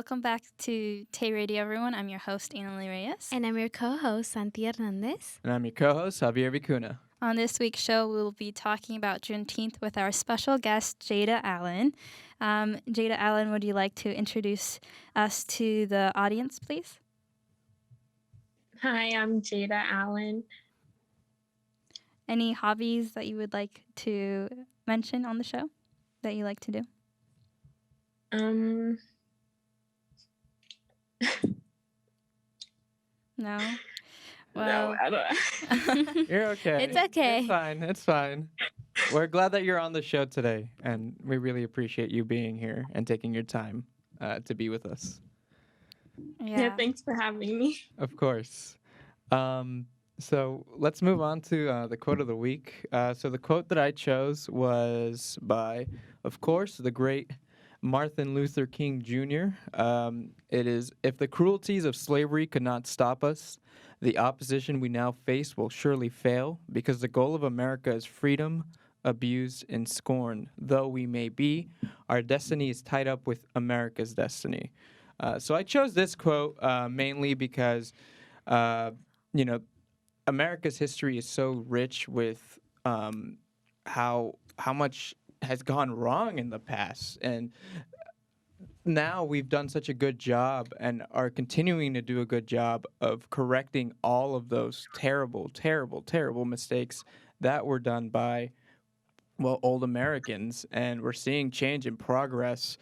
Welcome back to Tay Radio, everyone. I'm your host, Annalie Reyes. And I'm your co-host, Santi Hernandez. And I'm your co-host, Javier Vicuna. On this week's show, we will be talking about Juneteenth with our special guest, Jada Allen. Jada Allen, would you like to introduce us to the audience, please? Hi, I'm Jada Allen. Any hobbies that you would like to mention on the show that you like to do? No? Well, No, I don't. You're okay. It's okay. It's fine. It's fine. We're glad that you're on the show today, and we really appreciate you being here and taking your time to be with us. Yeah, thanks for having me. Of course. So let's move on to the quote of the week. So the quote that I chose was by, of course, the great Martin Luther King Jr. It is, "If the cruelties of slavery could not stop us, the opposition we now face will surely fail, because the goal of America is freedom, abused, and scorned. Though we may be, our destiny is tied up with America's destiny." So I chose this quote mainly because, America's history is so rich with how much has gone wrong in the past, and now we've done such a good job and are continuing to do a good job of correcting all of those terrible, terrible, terrible mistakes that were done by, old Americans, and we're seeing change and progress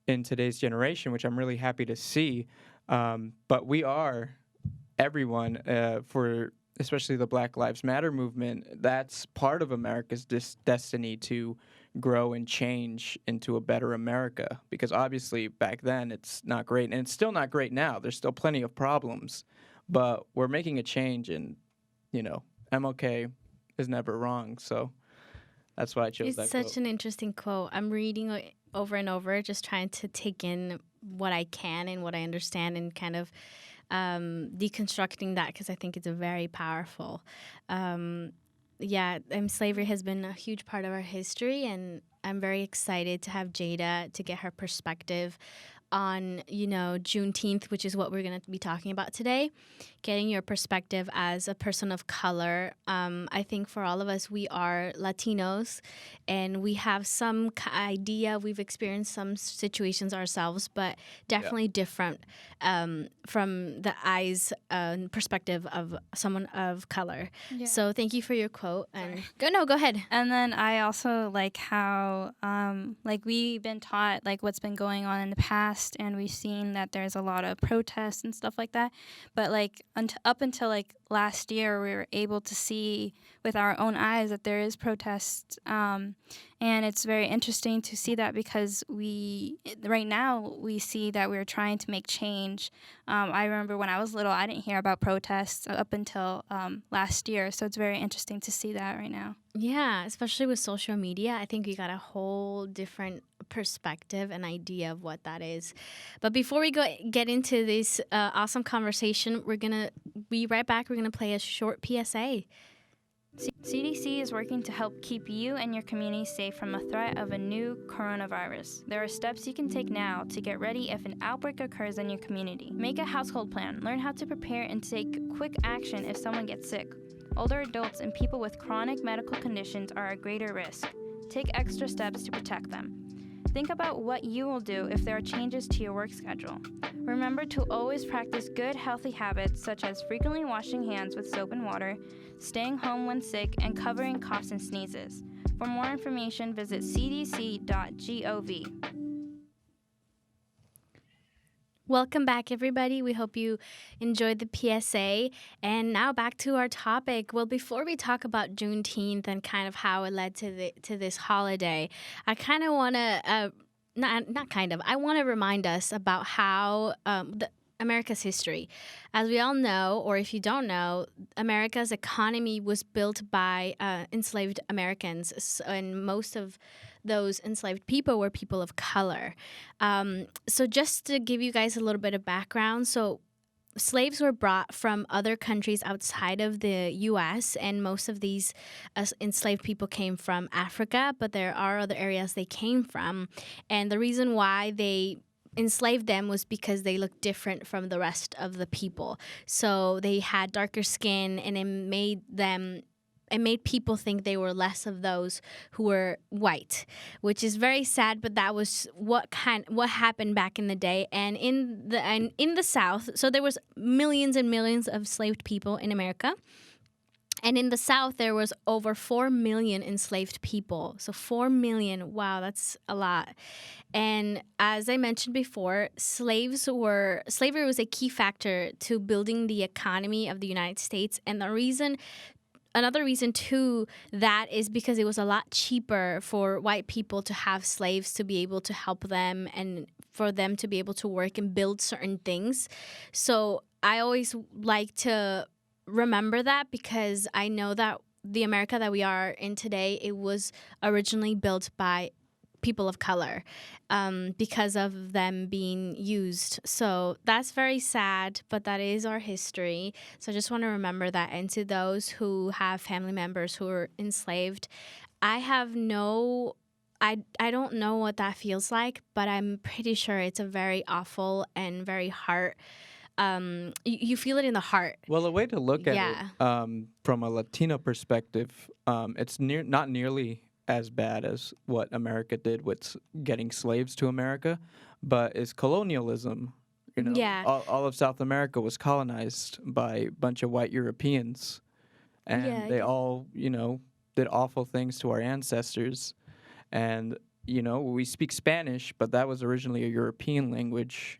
in today's generation, which I'm really happy to see. But we are, everyone, for especially the Black Lives Matter movement, that's part of America's destiny to grow and change into a better America. Because obviously back then it's not great, and it's still not great now. There's still plenty of problems, but we're making a change, and, MLK is never wrong. So that's why I chose that quote. It's such an interesting quote. I'm reading it over and over, just trying to take in what I can and what I understand, and kind of deconstructing that, because I think it's very powerful. Slavery has been a huge part of our history, and I'm very excited to have Jada to get her perspective on, Juneteenth, which is what we're going to be talking about today. Getting your perspective as a person of color. I think for all of us, we are Latinos, and we have some idea. We've experienced some situations ourselves, but definitely different from the eyes and perspective of someone of color. Yeah. So thank you for your quote. And go ahead. And then I also like how we've been taught what's been going on in the past, and we've seen that there's a lot of protests and stuff like that. But up until last year, we were able to see with our own eyes that there is protests, and it's very interesting to see that, because right now we see that we're trying to make change. I remember when I was little, I didn't hear about protests up until last year, so it's very interesting to see that right now. Yeah, especially with social media, I think we got a whole different perspective and idea of what that is. But before we get into this awesome conversation, we're going to be right back. We're going to play a short PSA. CDC is working to help keep you and your community safe from the threat of a new coronavirus. There are steps you can take now to get ready if an outbreak occurs in your community. Make a household plan. Learn how to prepare and take quick action if someone gets sick. Older adults and people with chronic medical conditions are at greater risk. Take extra steps to protect them. Think about what you will do if there are changes to your work schedule. Remember to always practice good, healthy habits such as frequently washing hands with soap and water, staying home when sick, and covering coughs and sneezes. For more information, visit cdc.gov. Welcome back, everybody. We hope you enjoyed the PSA. And now back to our topic. Well, before we talk about Juneteenth and kind of how it led to this holiday, I kind of want to, I want to remind us about how America's history. As we all know, or if you don't know, America's economy was built by enslaved Americans, and most of those enslaved people were people of color. So just to give you guys a little bit of background, so slaves were brought from other countries outside of the U.S., and most of these enslaved people came from Africa, but there are other areas they came from. And the reason why they enslaved them was because they looked different from the rest of the people. So they had darker skin, and it made people think they were less of those who were white, which is very sad. But that was what happened back in the day, and in the South. So there was millions and millions of enslaved people in America. And in the South, there was over 4 million enslaved people. So 4 million, wow, that's a lot. And as I mentioned before, slavery was a key factor to building the economy of the United States. And another reason too, that is because it was a lot cheaper for white people to have slaves to be able to help them and for them to be able to work and build certain things. So I always like to remember that, because I know that the America that we are in today, it was originally built by people of color because of them being used. So that's very sad, but that is our history. So I just want to remember that. And to those who have family members who are enslaved, I don't know what that feels like, but I'm pretty sure it's a very awful and very you feel it in the heart. Well, a way to look at it from a Latino perspective, it's not nearly as bad as what America did with getting slaves to America, but is colonialism. All of South America was colonized by a bunch of white Europeans, and they all, did awful things to our ancestors. And, we speak Spanish, but that was originally a European language.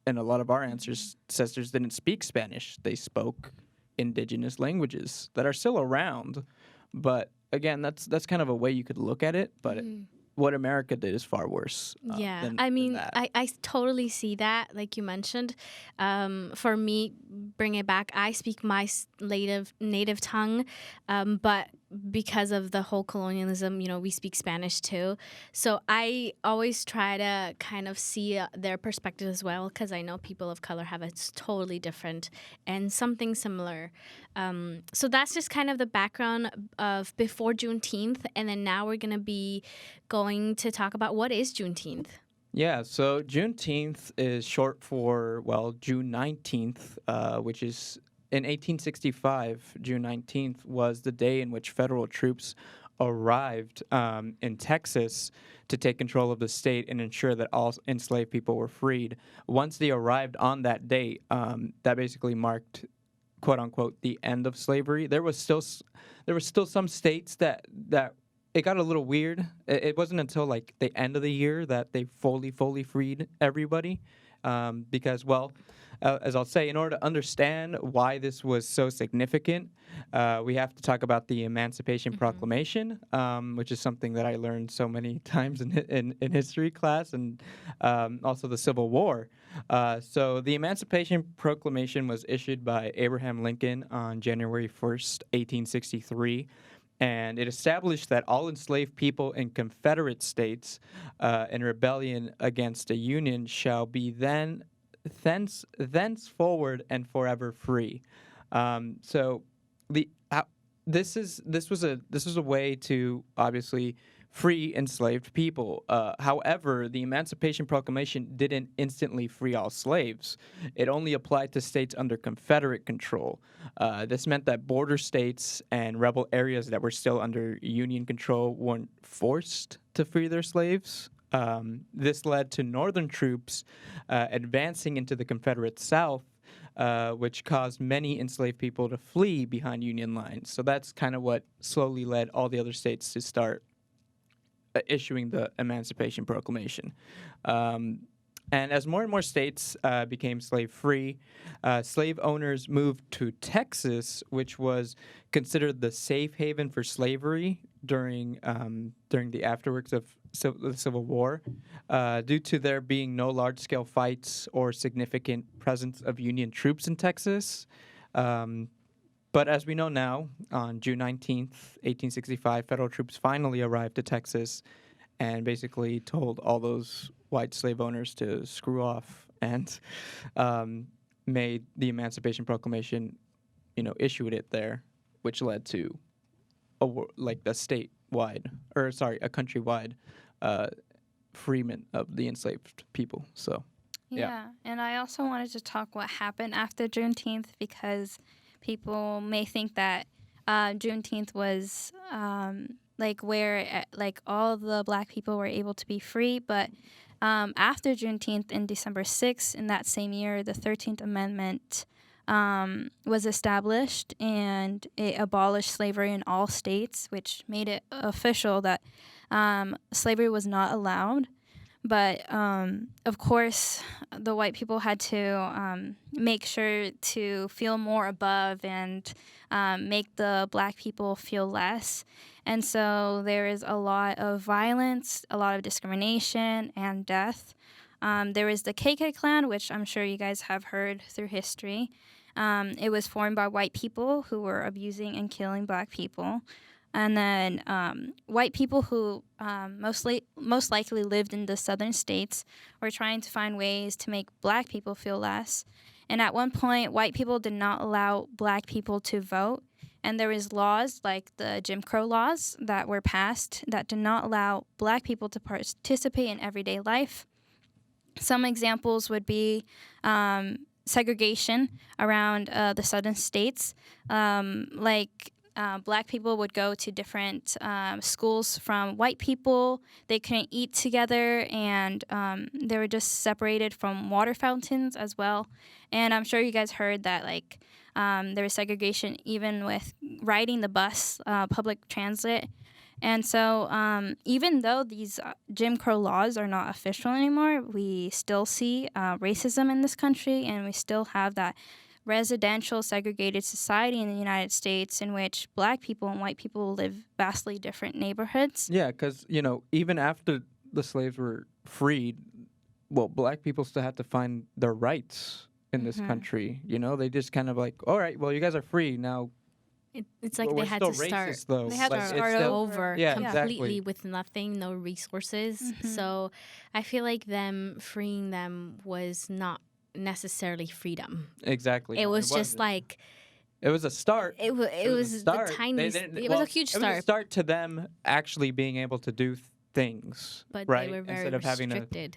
And a lot of our ancestors didn't speak Spanish. They spoke indigenous languages that are still around. But again, that's kind of a way you could look at it. But what America did is far worse. Than that. I totally see that, like you mentioned. For me, bring it back. I speak my native tongue, but because of the whole colonialism, we speak Spanish too. So I always try to kind of see their perspective as well, because I know people of color have a totally different and something similar. So that's just kind of the background of before Juneteenth, and then now we're gonna be going to talk about what is Juneteenth. Yeah, so Juneteenth is short for, June 19th, which is in 1865. June 19th was the day in which federal troops arrived in Texas to take control of the state and ensure that all enslaved people were freed. Once they arrived on that date, that basically marked, quote unquote, the end of slavery. There were still some states that it got a little weird. It wasn't until like the end of the year that they fully freed everybody, because, as I'll say, in order to understand why this was so significant, we have to talk about the Emancipation Proclamation, which is something that I learned so many times in history class, and also the Civil War. So the Emancipation Proclamation was issued by Abraham Lincoln on January 1st, 1863. And it established that all enslaved people in Confederate states in rebellion against the Union shall be thenceforward and forever free. So this was a way to obviously free enslaved people. However, the Emancipation Proclamation didn't instantly free all slaves. It only applied to states under Confederate control. This meant that border states and rebel areas that were still under Union control weren't forced to free their slaves. This led to Northern troops advancing into the Confederate South, which caused many enslaved people to flee behind Union lines. So that's kind of what slowly led all the other states to start issuing the Emancipation Proclamation. And as more and more states became slave-free, slave owners moved to Texas, which was considered the safe haven for slavery during the afterworks of the Civil War, due to there being no large-scale fights or significant presence of Union troops in Texas. But as we know now, on June 19th, 1865, federal troops finally arrived to Texas and basically told all those white slave owners to screw off, and made the Emancipation Proclamation, issued it there, which led to a countrywide freement of the enslaved people. So Yeah, and I also wanted to talk what happened after Juneteenth because people may think that Juneteenth was like where like all the Black people were able to be free, but after Juneteenth in December 6th in that same year, the 13th Amendment was established and it abolished slavery in all states, which made it official that slavery was not allowed. But of course, the white people had to make sure to feel more above and make the Black people feel less. And so there is a lot of violence, a lot of discrimination, and death. There is the KK clan, which I'm sure you guys have heard through history. It was formed by white people who were abusing and killing Black people. And then white people who most likely lived in the southern states were trying to find ways to make Black people feel less. And at one point, white people did not allow Black people to vote. And there was laws like the Jim Crow laws that were passed that did not allow Black people to participate in everyday life. Some examples would be segregation around the southern states, Black people would go to different schools from white people. They couldn't eat together, and they were just separated from water fountains as well. And I'm sure you guys heard that there was segregation even with riding the bus, public transit. And so even though these Jim Crow laws are not official anymore, we still see racism in this country, and we still have that residential segregated society in the United States in which Black people and white people live vastly different neighborhoods. Yeah, because, even after the slaves were freed, Black people still had to find their rights in this country. They just kind of like, all right, well, you guys are free now. It's like they had to start. Racist, though. They had to start over completely with nothing, no resources. Mm-hmm. So I feel like them freeing them was not necessarily freedom. Exactly. It was just like it was a start. It was the tiniest. It was a huge start. It was a start to them actually being able to do things, but right? they were very Instead of restricted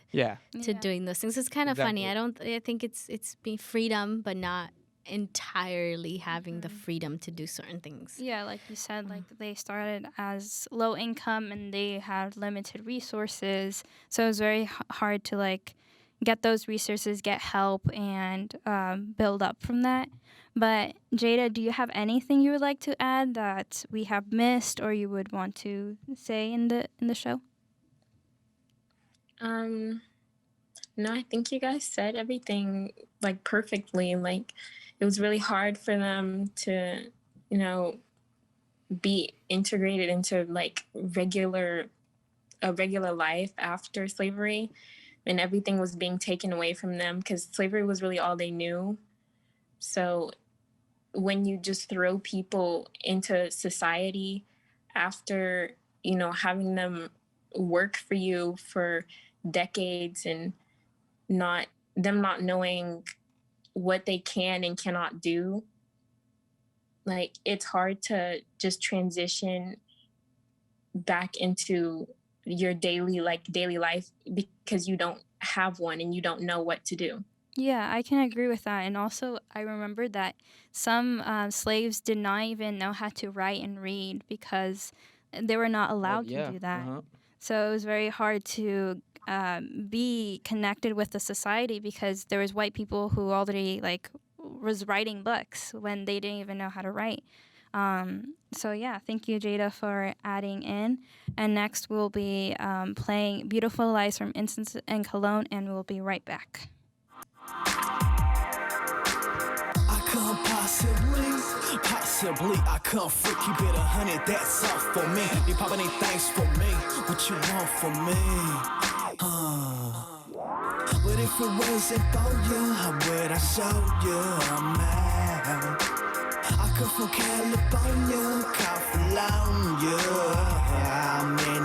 to doing those things. It's kind of funny. I think it's being freedom, but not entirely having the freedom to do certain things. Yeah, like you said, they started as low income and they had limited resources, so it was very hard to get those resources, get help, and build up from that. But Jada, do you have anything you would like to add that we have missed or you would want to say in the show? No, I think you guys said everything perfectly. It was really hard for them to, be integrated into a regular life after slavery. And everything was being taken away from them because slavery was really all they knew. So when you just throw people into society after, having them work for you for decades and not knowing what they can and cannot do, it's hard to just transition back into your daily life because you don't have one and you don't know what to do. Yeah, I can agree with that. And also, I remember that some slaves did not even know how to write and read because they were not allowed to do that. So it was very hard to be connected with the society because there was white people who already was writing books when they didn't even know how to write. So yeah, thank you, Jada, for adding in. And next we'll be playing Beautiful Lies from Incense and Cologne, and we'll be right back. I can't possibly, I can't freak you, bit 100, that's all for me. You poppin' ain't thanks for me, what you want from me? But if it wasn't for you, how would I show you I'm out? I come from California, California.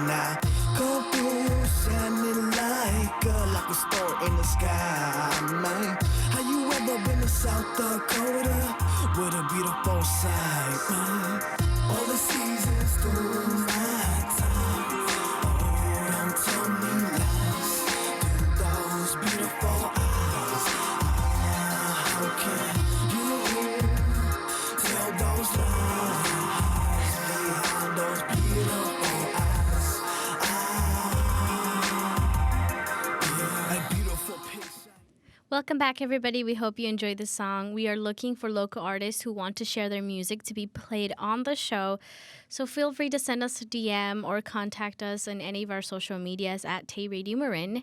I go through shining like a star in the sky, man. How you ever been to South Dakota? What a beautiful sight, man. All the seasons through my time. Oh, don't tell me lies through those beautiful eyes. Welcome back, everybody. We hope you enjoyed the song. We are looking for local artists who want to share their music to be played on the show. So feel free to send us a DM or contact us on any of our social medias at Tay Radio Marin.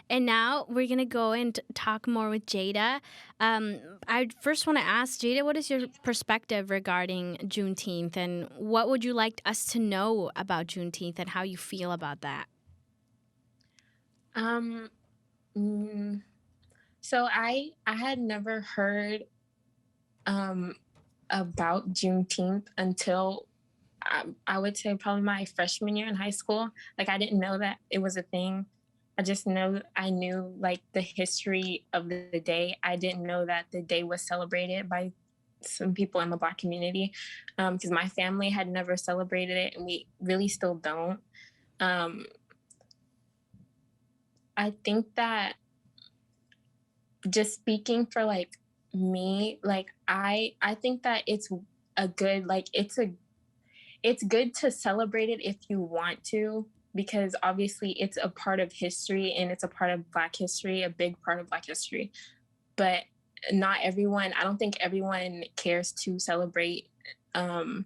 And now we're going to go and talk more with Jada. I first want to ask, Jada, what is your perspective regarding Juneteenth? And what would you like us to know about Juneteenth and how you feel about that? Mm, so I had never heard about Juneteenth until I would say probably my freshman year in high school. Like, I didn't know that it was a thing. I knew like the history of the day. I didn't know that the day was celebrated by some people in the Black community, because my family had never celebrated it, and we really still don't. Um, I think that, just speaking for like me, like I think that it's good to celebrate it if you want to, because obviously it's a part of history and it's a part of Black history, a big part of Black history. But not everyone, I don't think everyone cares to celebrate Juneteenth,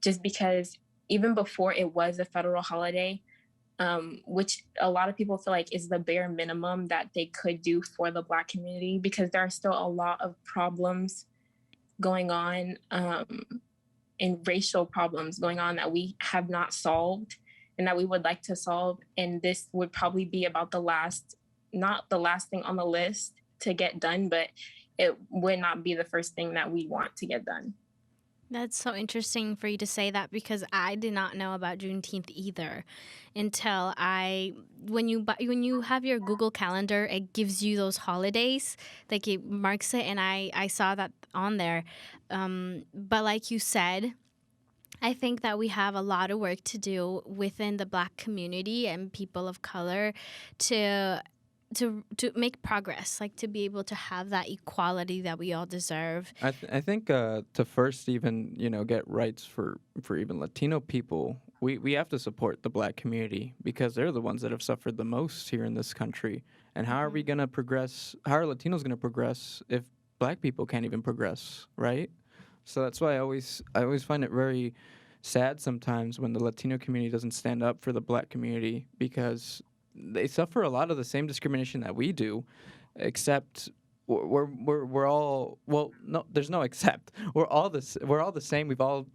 just because even before it was a federal holiday, which a lot of people feel like is the bare minimum that they could do for the Black community, because there are still a lot of problems going on, and racial problems going on that we have not solved and that we would like to solve. And this would probably be about not the last thing on the list to get done, but it would not be the first thing that we want to get done. That's so interesting for you to say that, because I did not know about Juneteenth either until when you have your Google Calendar, it gives you those holidays, like it marks it, and I saw that on there. But like you said, I think that we have a lot of work to do within the Black community and people of color to make progress, like to be able to have that equality that we all deserve. I think to first even get rights for even Latino people, we have to support the Black community, because they're the ones that have suffered the most here in this country. And how are we gonna progress? How are Latinos gonna progress if Black people can't even progress, right? So that's why I always find it very sad sometimes when the Latino community doesn't stand up for the Black community, because they suffer a lot of the same discrimination that we do, except we're all, well, no, there's no except. We're all the same. We've all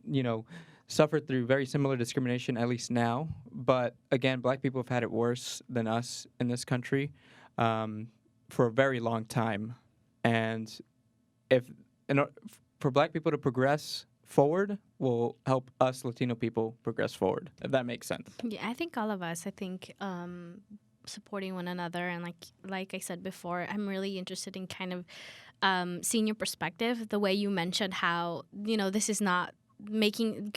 suffered through very similar discrimination, at least now. But again, Black people have had it worse than us in this country for a very long time. And for Black people to progress forward will help us Latino people progress forward, if that makes sense. Yeah, I think all of us, supporting one another, and like I said before, I'm really interested in kind of seeing your perspective, the way you mentioned how, this is not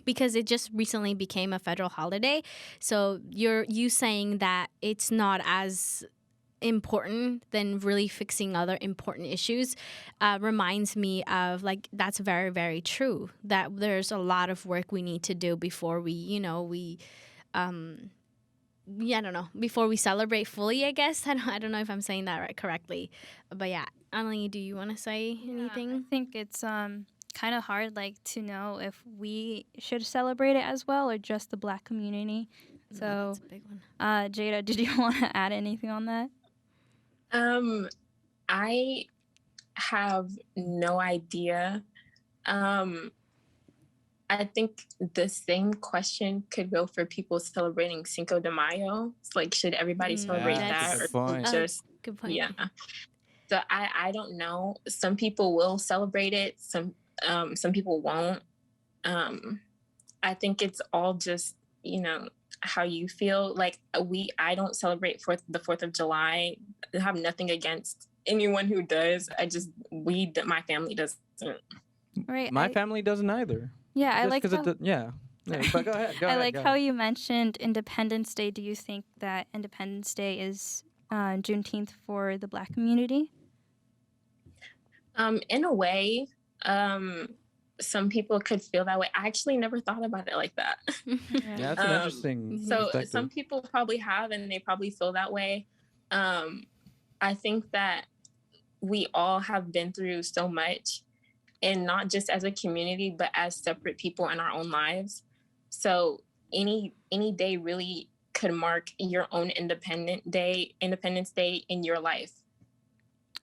because it just recently became a federal holiday. So you saying that it's not as important than really fixing other important issues reminds me of, like, that's very, very true, that there's a lot of work we need to do before before we celebrate fully, I guess. I don't know if I'm saying that correctly, but yeah. Annalie, do you want to say anything? I think it's kind of hard, like, to know if we should celebrate it as well or just the Black community. So that's a big one. Jada, did you want to add anything on that? I have no idea. I think the same question could go for people celebrating Cinco de Mayo. It's like, should everybody celebrate that, or just good point? Yeah. So I don't know. Some people will celebrate it. Some people won't. I think it's all just how you feel. Like, I don't celebrate the 4th of July. I have nothing against anyone who does. My family doesn't. Right. My family doesn't either. Yeah, I like how... Yeah, but go ahead. I like how you mentioned Independence Day. Do you think that Independence Day is Juneteenth for the Black community? In a way, some people could feel that way. I actually never thought about it like that. Yeah, that's an interesting So some people probably have, and they probably feel that way. I think that we all have been through so much, and not just as a community, but as separate people in our own lives. So any day really could mark your own Independence Day in your life.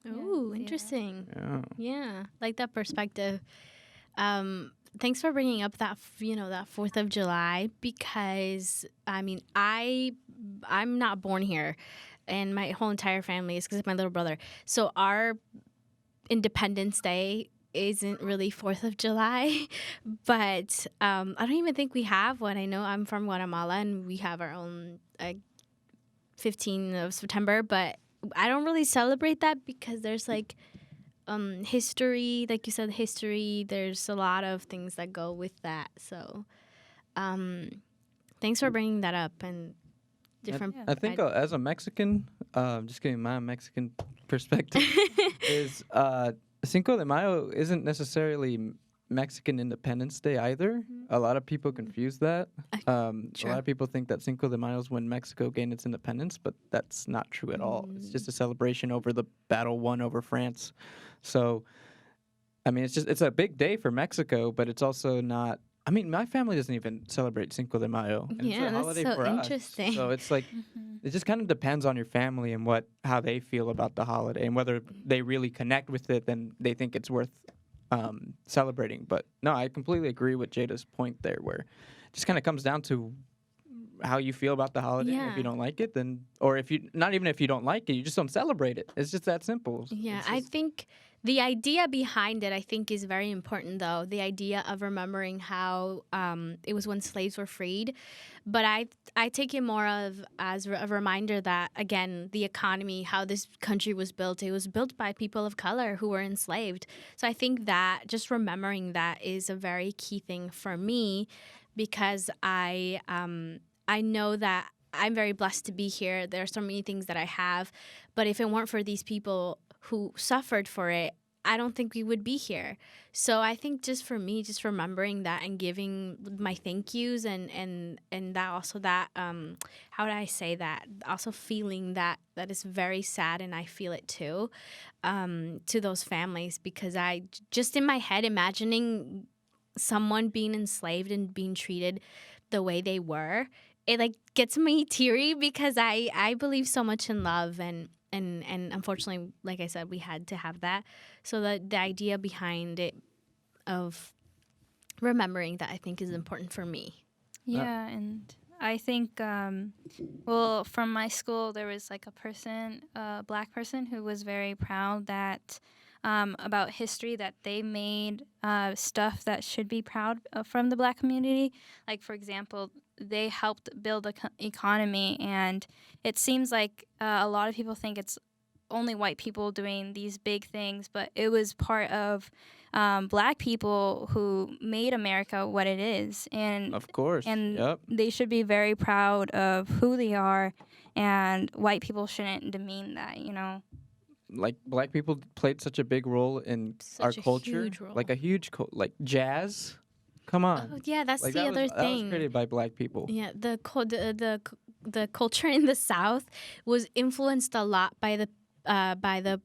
Ooh, Yeah. interesting. Yeah. Yeah, like that perspective. Thanks for bringing up that that 4th of July, because I mean I'm not born here, and my whole entire family is, because of my little brother. So our Independence Day isn't really 4th of July, but I don't even think we have one. I know I'm from Guatemala and we have our own 15th of September, but I don't really celebrate that because there's like history, like you said, history. There's a lot of things that go with that. So thanks for bringing that up and different. I think as a Mexican, just giving my Mexican perspective, is Cinco de Mayo isn't necessarily Mexican Independence Day either. A lot of people confuse that. A lot of people think that Cinco de Mayo is when Mexico gained its independence, but that's not true at all. It's just a celebration over the battle won over France. So, I mean, it's a big day for Mexico, but it's also not. I mean, my family doesn't even celebrate Cinco de Mayo. And Yeah, it's a that's holiday so for us. interesting. So it's like it just kind of depends on your family and how they feel about the holiday, and whether they really connect with it, then they think it's worth celebrating. But no, I completely agree with Jada's point there, where it just kind of comes down to how you feel about the holiday. And if Yeah. you don't like it, then, or if you, not even if you don't like it, you just don't celebrate it. It's just that simple. Yeah, It's I just- think the idea behind it, I think, is very important, though. The idea of remembering how it was when slaves were freed. But I take it more of as a reminder that, again, the economy, how this country was built, it was built by people of color who were enslaved. So I think that just remembering that is a very key thing for me, because I know that I'm very blessed to be here. There are so many things that I have, but if it weren't for these people who suffered for it, I don't think we would be here. So I think just for me, just remembering that and giving my thank yous and that also that how do I say that? Also feeling that is very sad, and I feel it too, to those families, because I just in my head imagining someone being enslaved and being treated the way they were, it like gets me teary, because I believe so much in love, and unfortunately, like I said, we had to have that. So the idea behind it of remembering that, I think, is important for me. Yeah, and I think, well, from my school, there was like a black person who was very proud that about history, that they made stuff that should be proud of from the black community. Like, for example, they helped build a economy, and it seems like a lot of people think it's only white people doing these big things, but it was part of black people who made America what it is, and Of course. Yep. they should be very proud of who they are, and white people shouldn't demean that, you know. Like black people played such a big role in our Such a culture, huge role. like a huge like jazz. Come on, Oh, yeah, that's like the other that was thing. created by black people. Yeah, the culture in the South was influenced a lot by the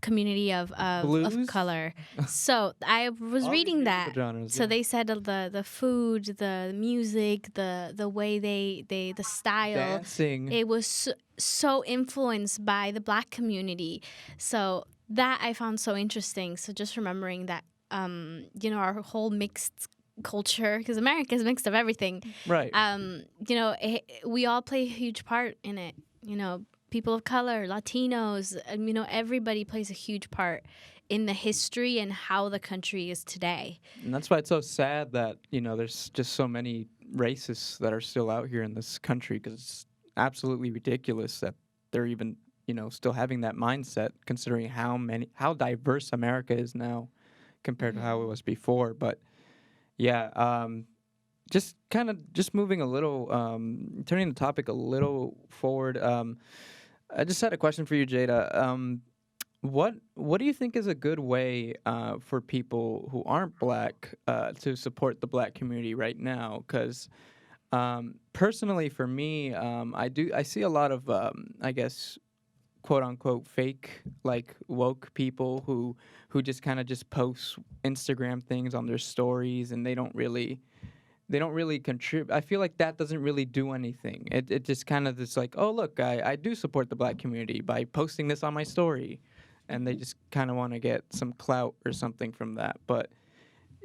community of Blues? color. So I was All these reading that. musical genres, So yeah. they said the food, the music, the way the style, Dancing. it was so influenced by the black community. So that I found so interesting. So just remembering that, our whole mixed culture, because America is mixed of everything. Right. We all play a huge part in it. People of color, Latinos, everybody plays a huge part in the history and how the country is today. And that's why it's so sad that, there's just so many racists that are still out here in this country, because it's absolutely ridiculous that they're even, still having that mindset, considering how diverse America is now compared to how it was before. But yeah, just moving a little, turning the topic a little forward. I just had a question for you, Jada. What do you think is a good way for people who aren't black to support the black community right now? Because personally, for me, I see a lot of, quote unquote fake like woke people who just kind of just post Instagram things on their stories, and they don't really contribute. I feel like that doesn't really do anything. It just kind of is like, oh look, I do support the black community by posting this on my story, and they just kind of want to get some clout or something from that. But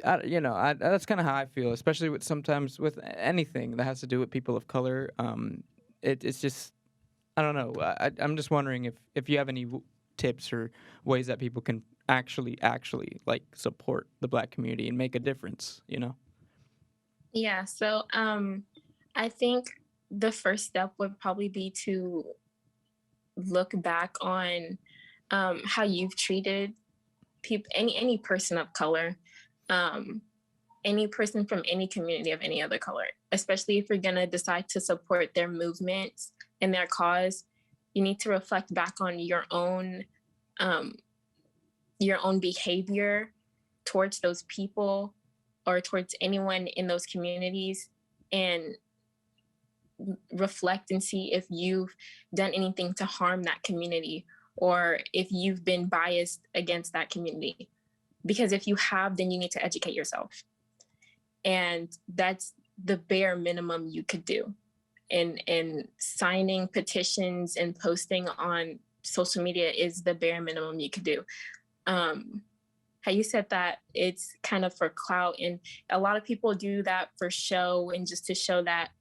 that's kind of how I feel, especially with sometimes with anything that has to do with people of color. It's just, I don't know. I'm just wondering if you have any tips or ways that people can actually like support the black community and make a difference. Yeah, so I think the first step would probably be to look back on how you've treated people, any person of color, um, any person from any community of any other color, especially if you're gonna decide to support their movements and their cause. You need to reflect back on um, your own behavior towards those people or towards anyone in those communities, and reflect and see if you've done anything to harm that community or if you've been biased against that community. Because if you have, then you need to educate yourself. And that's the bare minimum you could do. And signing petitions and posting on social media is the bare minimum you could do. How you said that it's kind of for clout, and a lot of people do that for show and just to show that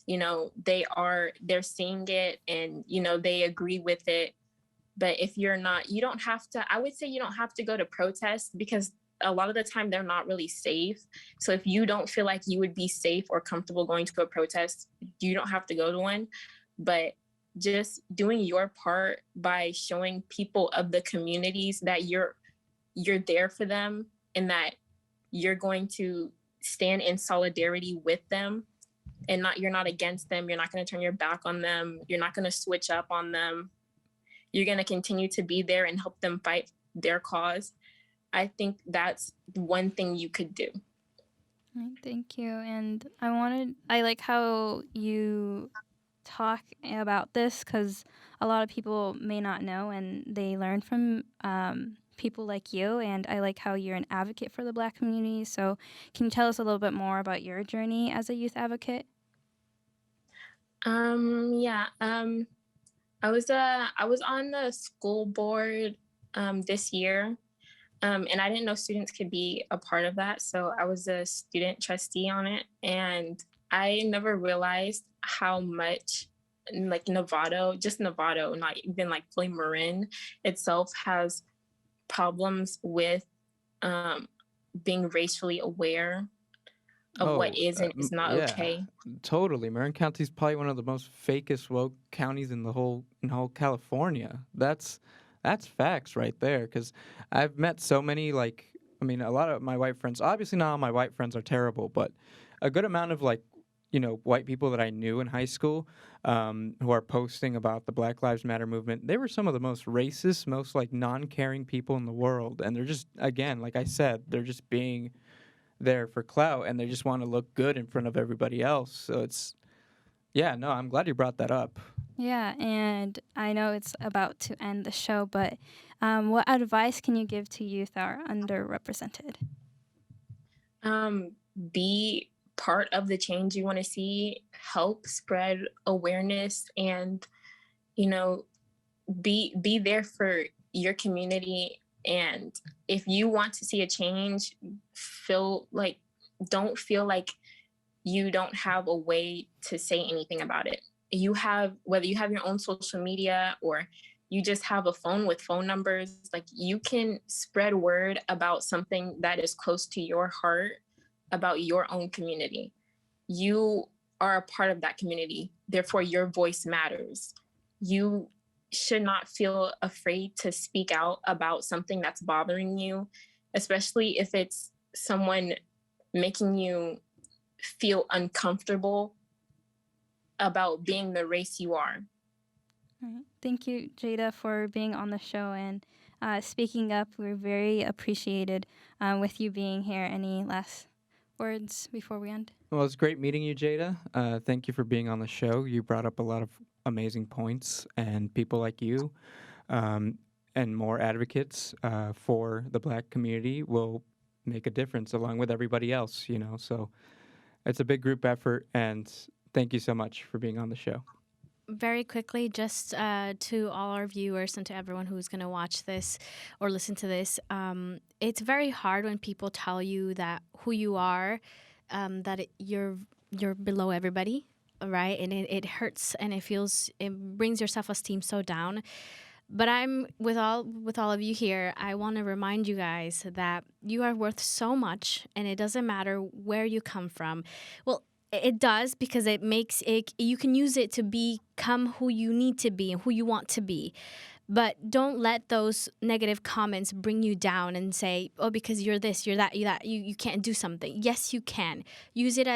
they're seeing it and they agree with it. But if you're not, you don't have to, I would say you don't have to go to protest, because a lot of the time they're not really safe. So if you don't feel like you would be safe or comfortable going to a protest, you don't have to go to one. But just doing your part by showing people of the communities that you're there for them, and that you're going to stand in solidarity with them, and you're not against them. You're not going to turn your back on them. You're not going to switch up on them. You're going to continue to be there and help them fight their cause. I think that's one thing you could do. Thank you. And I like how you talk about this, because a lot of people may not know, and they learn from people like you. And I like how you're an advocate for the black community. So can you tell us a little bit more about your journey as a youth advocate? Yeah. I was on the school board this year. And I didn't know students could be a part of that. So I was a student trustee on it. And I never realized how much like Novato, not even like fully Marin itself, has problems with being racially aware of what is and is not okay. Totally. Marin County is probably one of the most fakest woke counties in the whole California. That's facts right there. Because I've met so many, like, I mean, a lot of my white friends. Obviously, not all my white friends are terrible, but a good amount of white people that I knew in high school, who are posting about the Black Lives Matter movement. They were some of the most racist, most like non-caring people in the world, and they're just, again, like I said, they're just being there for clout, and they just want to look good in front of everybody else. So I'm glad you brought that up. Yeah, and I know it's about to end the show, but what advice can you give to youth that are underrepresented? Be part of the change you want to see, help spread awareness, and be there for your community. And if you want to see a change, don't feel like you don't have a way to say anything about it. Whether you have your own social media or you just have a phone with phone numbers, like, you can spread word about something that is close to your heart, about your own community. You are a part of that community, therefore your voice matters. You should not feel afraid to speak out about something that's bothering you, especially if it's someone making you feel uncomfortable about being the race you are. All right. Thank you, Jada, for being on the show and speaking up. We're very appreciated with you being here. Any last words before we end? Well, it's great meeting you, Jada. Thank you for being on the show. You brought up a lot of amazing points, and people like you and more advocates for the Black community will make a difference along with everybody else, you know. So it's a big group effort, and thank you so much for being on the show. Very quickly, just to all our viewers and to everyone who's going to watch this or listen to this, it's very hard when people tell you that who you are, you're below everybody, right? And it hurts, and it brings your self-esteem so down. But I'm with all of you here. I want to remind you guys that you are worth so much, and it doesn't matter where you come from. Well, it does, because it makes it. You can use it to become who you need to be and who you want to be. But don't let those negative comments bring you down and say, "Oh, because you're this, you're that, you can't do something." Yes, you can. Use it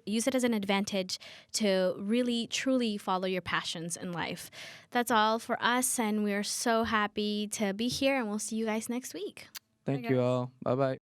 use it as an advantage to really, truly follow your passions in life. That's all for us, and we're so happy to be here. And we'll see you guys next week. Thank Bye, you guys. all. Bye bye.